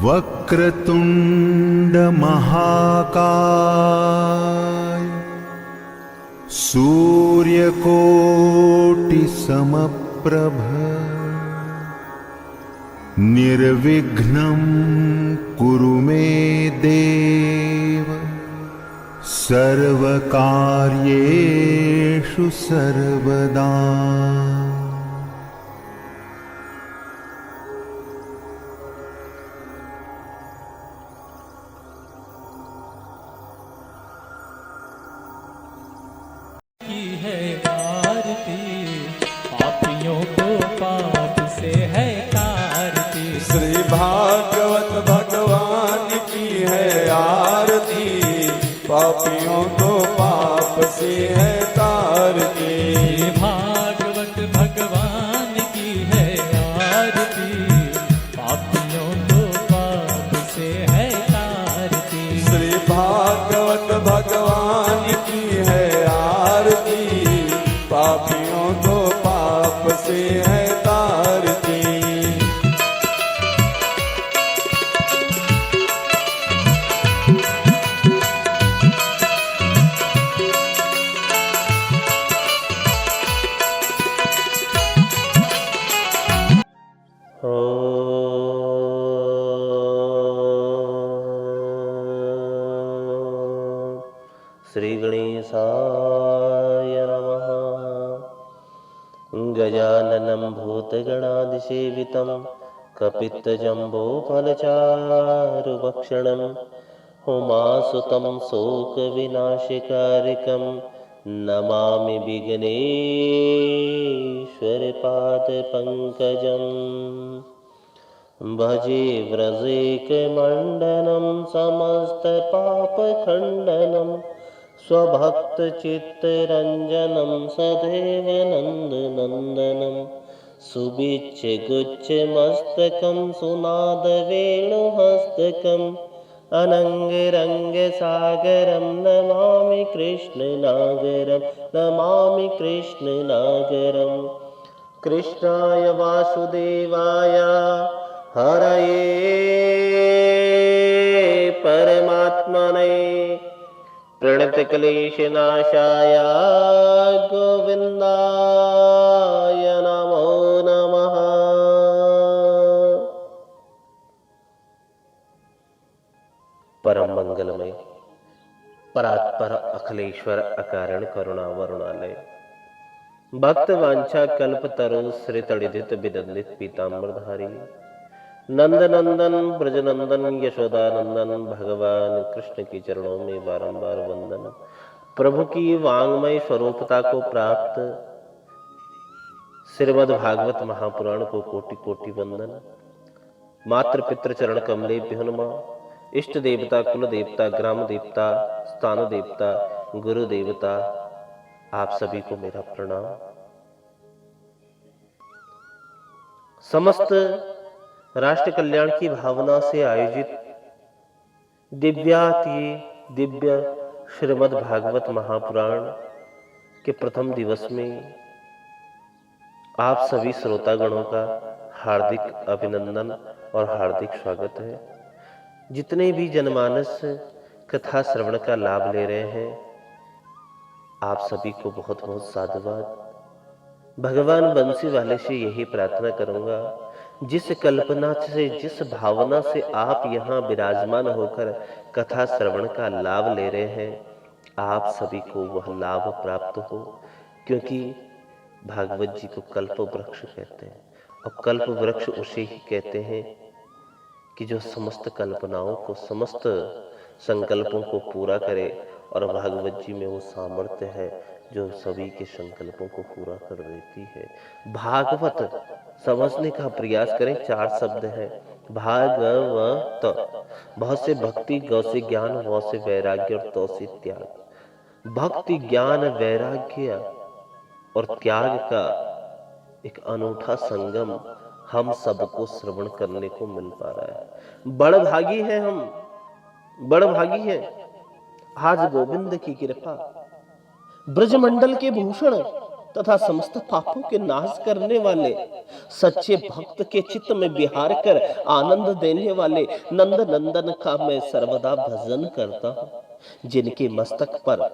वक्रतुंड महाकाय सूर्यकोटि समप्रभ निर्विघ्नं कुरु मे देव सर्वकार्येषु सर्वदा। भागवत भगवान की है आरती, पापियों को पाप से है तारती। भागवत भगवान की है आरती, पापियों को पाप से है तारती। श्री भागवत भगवान की है आरती, पापियों को पाप से है तारती। श्री गणेशाय नमः। गजाननं भूतगणादिसेवितं कपित्तजम्बोफलचारुभक्षणं उमासुतं शोकविनाशकारिकं नमामि विघ्नेश्वरपादपङ्कजम्। भजे व्रजेकमण्डनं समस्तपापखण्डनं स्वभक्तचित्तरञ्जनं सदैव नन्दनन्दनं सुबिच्छगुच्छमस्तकं सुनादवेणुहस्तकम् अनङ्गरङ्गसागरं नमामि कृष्णनागरं नमामि कृष्णनागरम्। कृष्णाय वासुदेवाय हरये परमात्मने प्रणतक्लेशनाशाय गोविन्दाय नमो नमः। परम मंगलमय परात्पर अखिलेश्वर अकारण करुणा वरुणालय भक्त वांछा कल्प तरु श्री तड़िदित विदंदित पीताम्बरधारी नंदनंदन ब्रजनंदन यशोदानंदन भगवान कृष्ण के चरणों में बारंबार वंदन। प्रभु की वांगमय स्वरूपता को प्राप्त श्रीमद् भागवत महापुराण को कोटि कोटि वंदन। मात्र पितृ चरण कमलेभ्यो नमः। इष्ट देवता, कुल देवता, ग्राम देवता, स्थान देवता, गुरु देवता, आप सभी को मेरा प्रणाम। समस्त राष्ट्र कल्याण की भावना से आयोजित दिव्य श्रीमद् भागवत महापुराण के प्रथम दिवस में आप सभी श्रोतागणों का हार्दिक अभिनंदन और हार्दिक स्वागत है। जितने भी जनमानस कथा श्रवण का लाभ ले रहे हैं, आप सभी को बहुत बहुत साधुवाद। भगवान बंसी वाले से यही प्रार्थना करूंगा, जिस कल्पना से, जिस भावना से आप यहाँ विराजमान होकर कथा श्रवण का लाभ ले रहे हैं, आप सभी को वह लाभ प्राप्त हो। क्योंकि भागवत जी को कल्प वृक्ष कहते हैं, और कल्प वृक्ष उसे ही कहते हैं कि जो समस्त कल्पनाओं को, समस्त संकल्पों को पूरा करे। और भागवत जी में वो सामर्थ्य है जो सभी के संकल्पों को पूरा कर देती है। भागवत समझने का प्रयास करें, 4 शब्द हैं। भागवत, बहुत से भक्ति, गौ से ज्ञान, वौ से वैराग्य और तौ से त्याग। भक्ति, ज्ञान, वैराग्य और त्याग का एक अनूठा संगम हम सबको श्रवण करने को मिल पा रहा है। बड़भागी है हम, बड़भागी है। आज गोविंद की कृपा, ब्रजमंडल के भूषण तथा समस्त पापों के नाश करने वाले, सच्चे भक्त के चित्त में बिहार कर आनंद देने वाले नंद नंदन का मैं सर्वदा भजन करता हूं। जिनके मस्तक पर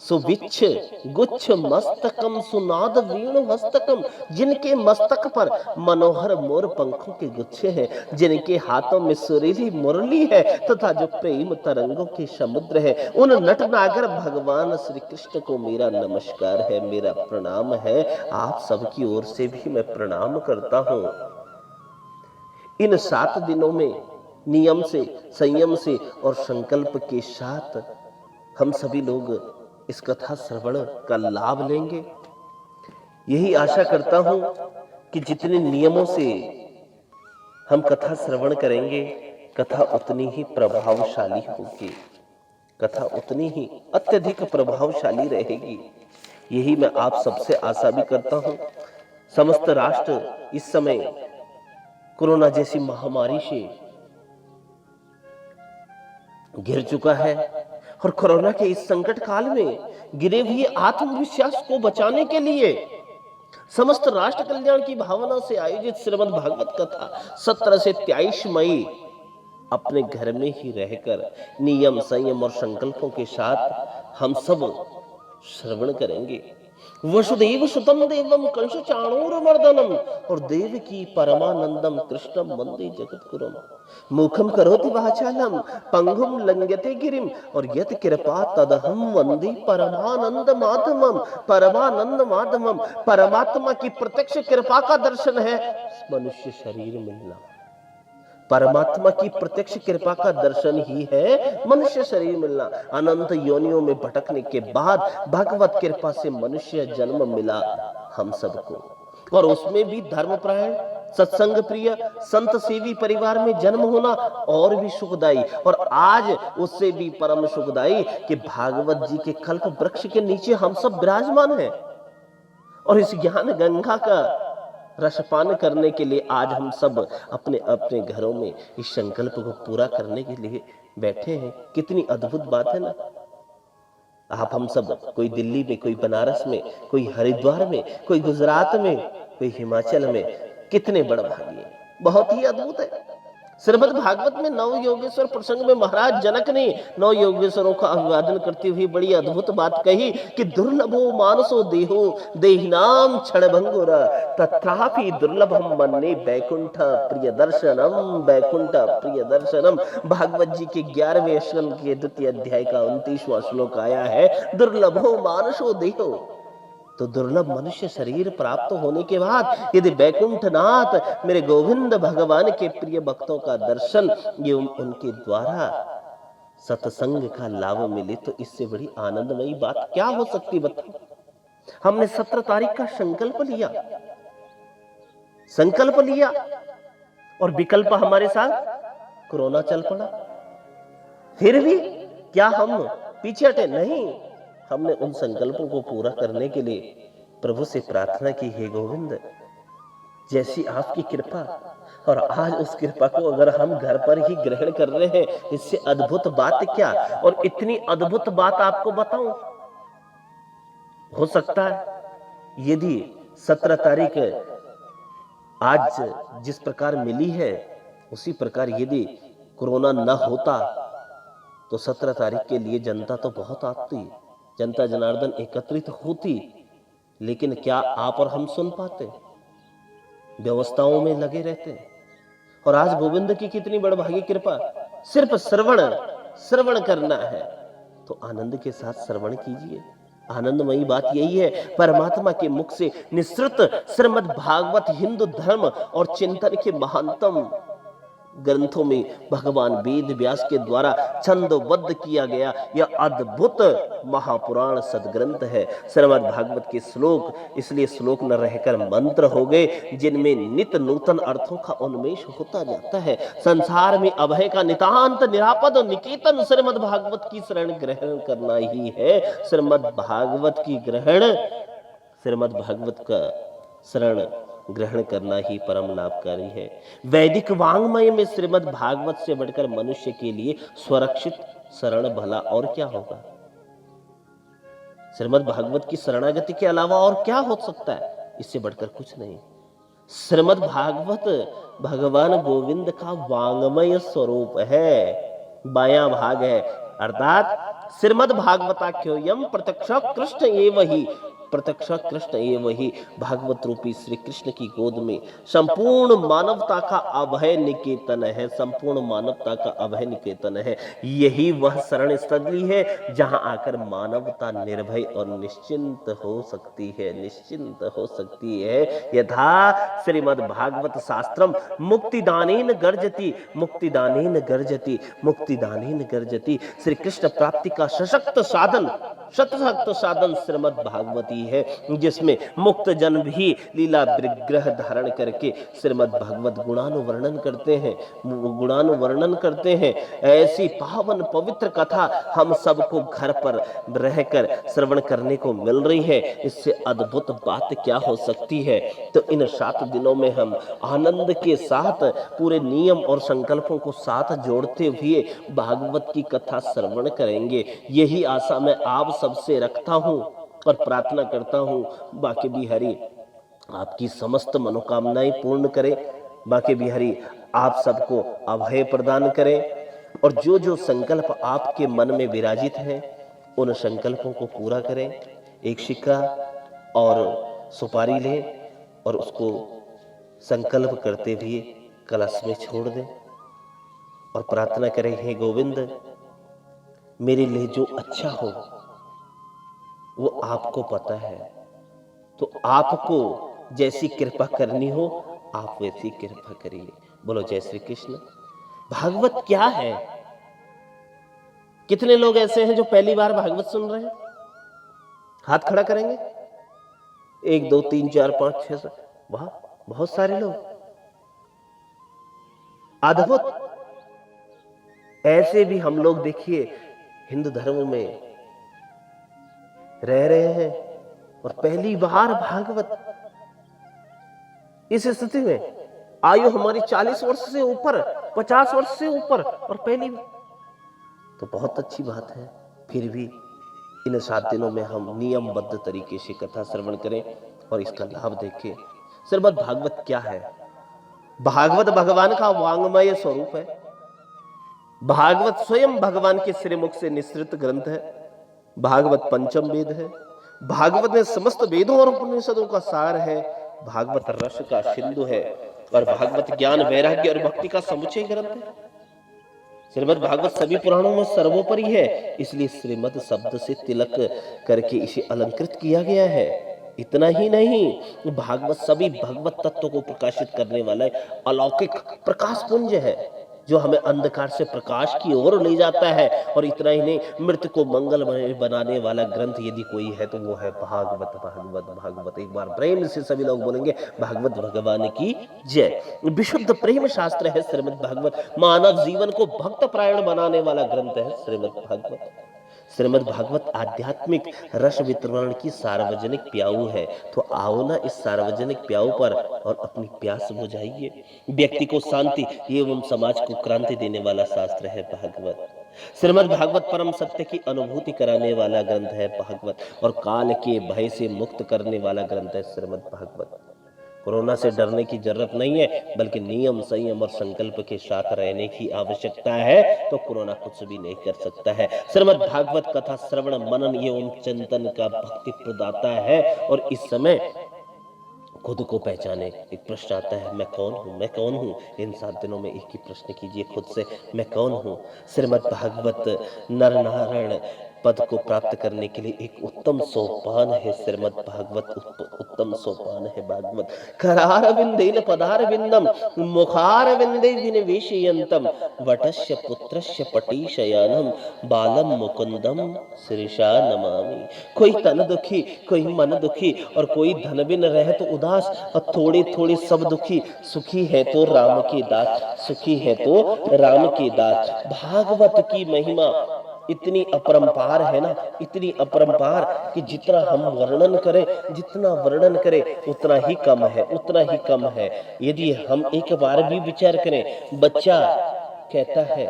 सुविच्छ गुच्छ मस्तकम सुनाद वीणु हस्तकम, जिनके मस्तक पर मनोहर मोर पंखों के गुच्छे हैं, जिनके हाथों में सुरीली मुरली है तथा जो प्रेम तरंगों के समुद्र है, उन नटनागर भगवान श्री कृष्ण को मेरा नमस्कार है, मेरा प्रणाम है। आप सबकी ओर से भी मैं प्रणाम करता हूं। इन 7 दिनों में नियम से, संयम से और संकल्प के साथ हम सभी लोग इस कथा श्रवण का लाभ लेंगे। यही आशा करता हूं कि जितने नियमों से हम कथा श्रवण करेंगे, कथा उतनी ही प्रभावशाली होगी, कथा उतनी ही अत्यधिक प्रभावशाली रहेगी। यही मैं आप सबसे आशा भी करता हूं। समस्त राष्ट्र इस समय कोरोना जैसी महामारी से घिर चुका है और कोरोना के इस संकट काल में गिरे हुए आत्मविश्वास को बचाने के लिए समस्त राष्ट्र कल्याण की भावना से आयोजित श्रीमद् भागवत कथा 17 से 23 मई अपने घर में ही रहकर नियम, संयम और संकल्पों के साथ हम सब श्रवण करेंगे। वसुदेव सुतम देवम कंस चाणूरमर्दनम और देव की परमानंदम कृष्णम वंदे जगद्गुरुम। मुखम करोति वाचालम पंगुम लंघयते गिरिम और यत् कृपा तदहम वंदे परमानंद माधवम। परमानंद माधवम परमात्मा की प्रत्यक्ष कृपा का दर्शन है मनुष्य शरीर मिलना। परमात्मा की प्रत्यक्ष कृपा का दर्शन ही है मनुष्य शरीर मिलना। अनंत योनियों में भटकने के बाद भगवत कृपा से मनुष्य जन्म मिला हम सबको, और उसमें भी धर्मपरायण, सत्संग प्रिय, संत सेवी परिवार में जन्म होना और भी सुखदाई। और आज उससे भी परम सुखदाई कि भागवत जी के कल्प वृक्ष के नीचे हम सब विराजमान हैं और इस ज्ञान गंगा का रसपान करने के लिए आज हम सब अपने अपने घरों में इस संकल्प को पूरा करने के लिए बैठे हैं। कितनी अद्भुत बात है ना। आप हम सब, कोई दिल्ली में, कोई बनारस में, कोई हरिद्वार में, कोई गुजरात में, कोई हिमाचल में, कितने बड़ भाग्य। बहुत ही अद्भुत है। श्रीमद् भागवत में 9 योगेश्वर प्रसंग में महाराज जनक ने 9 योगेश्वरों का अभिवादन करते हुए बड़ी अद्भुत बात कही कि दुर्लभो मानसो देहो देहिनाम क्षणभंगुर तथापि दुर्लभम मन्ये बैकुंठ प्रिय दर्शनम। बैकुंठ प्रिय दर्शनम भागवत जी के 11वें स्कंद के 2 अध्याय का 29वां श्लोक आया है। दुर्लभो मानसो देहो, तो दुर्लभ मनुष्य शरीर प्राप्त होने के बाद यदि बैकुंठनाथ मेरे गोविंद भगवान के प्रिय भक्तों का दर्शन ये उनके द्वारा सत्संग का लाभ मिले तो इससे बड़ी आनंदमयी बात क्या हो सकती बताओ। हमने 17 तारीख का संकल्प लिया और विकल्प हमारे साथ कोरोना चल पड़ा। फिर भी क्या हम पीछे हटे? नहीं, हमने उन संकल्पों को पूरा करने के लिए प्रभु से प्रार्थना की, हे गोविंद जैसी आपकी कृपा, और आज उस कृपा को अगर हम घर पर ही ग्रहण कर रहे हैं इससे अद्भुत बात क्या। और इतनी अद्भुत बात आपको बताऊं, हो सकता है यदि 17 तारीख आज जिस प्रकार मिली है उसी प्रकार यदि कोरोना न होता तो 17 तारीख के लिए जनता तो बहुत आती, जनता जनार्दन एकत्रित होती, लेकिन क्या आप और हम सुन पाते? व्यवस्थाओं में लगे रहते। और आज गोविंद की कितनी बड़भागी कृपा, सिर्फ श्रवण करना है तो आनंद के साथ श्रवण कीजिए। आनंदमयी बात यही है, परमात्मा के मुख से निसृत श्रीमद् भागवत हिंदू धर्म और चिंतन के महानतम ग्रंथों में भगवान वेद व्यास के द्वारा छंदोबद्ध किया गया यह अद्भुत महापुराण सदग्रंथ है श्रीमद् भागवत के श्लोक। इसलिए श्लोक न रहकर मंत्र हो गए जिनमें नित नूतन अर्थों का उन्मेष होता जाता है। संसार में अभय का नितांत निरापद और निकेतन श्रीमद् भागवत की शरण ग्रहण करना ही है। श्रीमद् भागवत का शरण ग्रहण करना ही परम लाभकारी है। वैदिक वांग्मय में श्रीमद् भागवत से बढ़कर मनुष्य के लिए सुरक्षित शरण भला और क्या होगा। श्रीमद् भागवत की शरणागति के अलावा और क्या हो सकता है? इससे बढ़कर कुछ नहीं। श्रीमद् भागवत भगवान गोविंद का वांगमय स्वरूप है, बायां भाग है। अर्थात श्रीमद् भागवताख्योयम प्रत्यक्ष कृष्ण एव ही, प्रत्यक्ष कृष्ण एव ही, भागवत रूपी श्री कृष्ण की गोद में संपूर्ण मानवता का अभय निकेतन है, संपूर्ण मानवता का अभय निकेतन है। यही वह शरण स्थली है जहां आकर मानवता निर्भय और निश्चिंत हो सकती है, निश्चिंत हो सकती है। यथा श्रीमद् भागवत शास्त्रम मुक्तिदानेन गर्जति, मुक्तिदानेन गर्जति, मुक्तिदानेन गर्जति। श्री कृष्ण प्राप्ति का सशक्त साधन, सशक्त साधन श्रीमद् भागवती है, जिसमें मुक्त जन भी लीला विग्रह धारण करके श्रीमद् भागवत गुणानुवर्णन करते हैं, गुणानुवर्णन करते हैं। ऐसी पावन पवित्र कथा हम सबको घर पर रहकर श्रवण करने को मिल रही है। इससे अद्भुत बात क्या हो सकती है? तो इन 7 दिनों में हम आनंद के साथ पूरे नियम और संकल्पों को साथ जोड़ते हुए भागवत की कथा श्रवण करेंगे। यही आशा मैं आप सबसे रखता हूं और प्रार्थना करता हूं। बाके बिहारी आपकी समस्त मनोकामनाएं पूर्ण करे, बाके बिहारी आप सबको अभय प्रदान करें, और जो जो संकल्प आपके मन में विराजित हैं उन संकल्पों को पूरा करें। एक सिक्का और सुपारी लें और उसको संकल्प करते हुए कलश में छोड़ दें और प्रार्थना करें, हे गोविंद, मेरे लिए जो अच्छा हो वो आपको पता है, तो आपको जैसी कृपा करनी हो आप वैसी कृपा करिए। बोलो जय श्री कृष्ण। भागवत क्या है? कितने लोग ऐसे हैं जो पहली बार भागवत सुन रहे हैं? हाथ खड़ा करेंगे। 1 2 3 4 5 6 7, वाह, बहुत सारे लोग। अद्भुत। ऐसे भी हम लोग देखिए हिंदू धर्म में रह रहे हैं और पहली बार भागवत। इस स्थिति में आयु हमारी 40 वर्ष से ऊपर, 50 वर्ष से ऊपर, और पहली तो बहुत अच्छी बात है। फिर भी इन 7 दिनों में हम नियमबद्ध तरीके से कथा श्रवण करें और इसका लाभ देखें। श्रीमद् भागवत क्या है? भागवत भगवान का वांगमय स्वरूप है। भागवत स्वयं भगवान के श्रीमुख से निसृत ग्रंथ है। भागवत पंचम वेद है। भागवत में समस्त वेदों और उपनिषदों का सार है। भागवत रस का सिंधु है और भागवत ज्ञान, वैराग्य और भक्ति का समुच्चय ग्रंथ है। श्रीमद् भागवत सभी पुराणों में सर्वोपरि है, इसलिए श्रीमद् शब्द से तिलक करके इसे अलंकृत किया गया है। इतना ही नहीं, भागवत सभी भगवत तत्व को प्रकाशित करने वाला अलौकिक प्रकाश पुंज है जो हमें अंधकार से प्रकाश की ओर ले जाता है। और इतना ही नहीं, मृत्यु को मंगलमय बनाने वाला ग्रंथ यदि कोई है तो वो है भागवत। भागवत भागवत एक बार प्रेम से सभी लोग बोलेंगे, भागवत भगवान की जय। विशुद्ध प्रेम शास्त्र है श्रीमद् भागवत। मानव जीवन को भक्त परायण बनाने वाला ग्रंथ है श्रीमद् भागवत। श्रीमद् भागवत आध्यात्मिक रस वितरण की सार्वजनिक प्याऊ है। तो आओ ना इस सार्वजनिक प्याऊ पर और अपनी प्यास बुझाइए। व्यक्ति को शांति एवं समाज को क्रांति देने वाला शास्त्र है भागवत। श्रीमद् भागवत परम सत्य की अनुभूति कराने वाला ग्रंथ है भागवत, और काल के भय से मुक्त करने वाला ग्रंथ है श्रीमद् भागवत। कोरोना से डरने की जरूरत नहीं है, बल्कि नियम, संयम और संकल्प के साथ रहने की आवश्यकता है, तो कोरोना कुछ भी नहीं कर सकता है। श्रीमद् भागवत कथा श्रवण, मनन एवं चिंतन का भक्ति प्रदाता है। और इस समय खुद को पहचाने। एक प्रश्न आता है, मैं कौन हूँ, मैं कौन हूँ? इन 7 दिनों में एक ही प्रश्न कीजिए खुद से, मैं कौन हूँ? श्रीमद् भागवत नर नारायण पद को प्राप्त करने के लिए एक उत्तम सोपान है। श्रीमद् भागवत उत्तम सोपान है भागवत। करार विंदेन पदार विंदम मुखार विंदे विनिवेशयंतम वटस्य पुत्रस्य पटीशयानम बालम मुकुंदम श्रीशा नमामि। कोई तन दुखी, कोई मन दुखी और कोई धन बिन रहे तो उदास, और थोड़े थोड़े सब दुखी। सुखी है तो राम की दास, सुखी है तो राम की दास। भागवत की महिमा इतनी अपरंपार है ना, इतनी अपरंपार कि जितना हम वर्णन करें, जितना वर्णन करें उतना ही कम है, उतना ही कम है। यदि हम एक बार भी विचार करें, बच्चा कहता है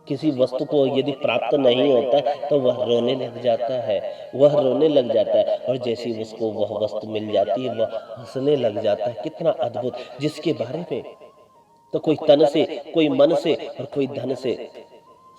किसी वस्तु को यदि प्राप्त नहीं होता तो वह रोने लग जाता है, वह रोने लग जाता है, और जैसे ही उसको वह वस्तु मिल जाती है वह हंसने लग जाता है। कितना अद्भुत, जिसके बारे में तो कोई तन से, कोई मन से और कोई धन से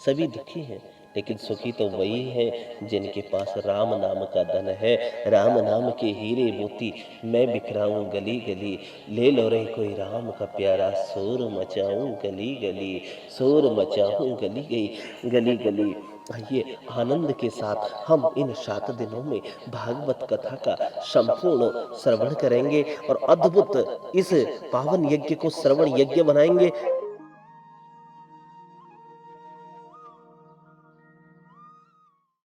सभी दुखी हैं, लेकिन सुखी तो वही है जिनके पास राम नाम का धन है, राम नाम के हीरे मोती मैं बिखराऊं गली गली, ले लो रे कोई राम का प्यारा, शोर मचाऊं गली गली, शोर मचाऊं गली गली। आइए आनंद के साथ हम इन 7 दिनों में भागवत कथा का संपूर्ण श्रवण करेंगे और अद्भुत इस पावन यज्ञ को श्रवण यज्ञ बनाएंगे।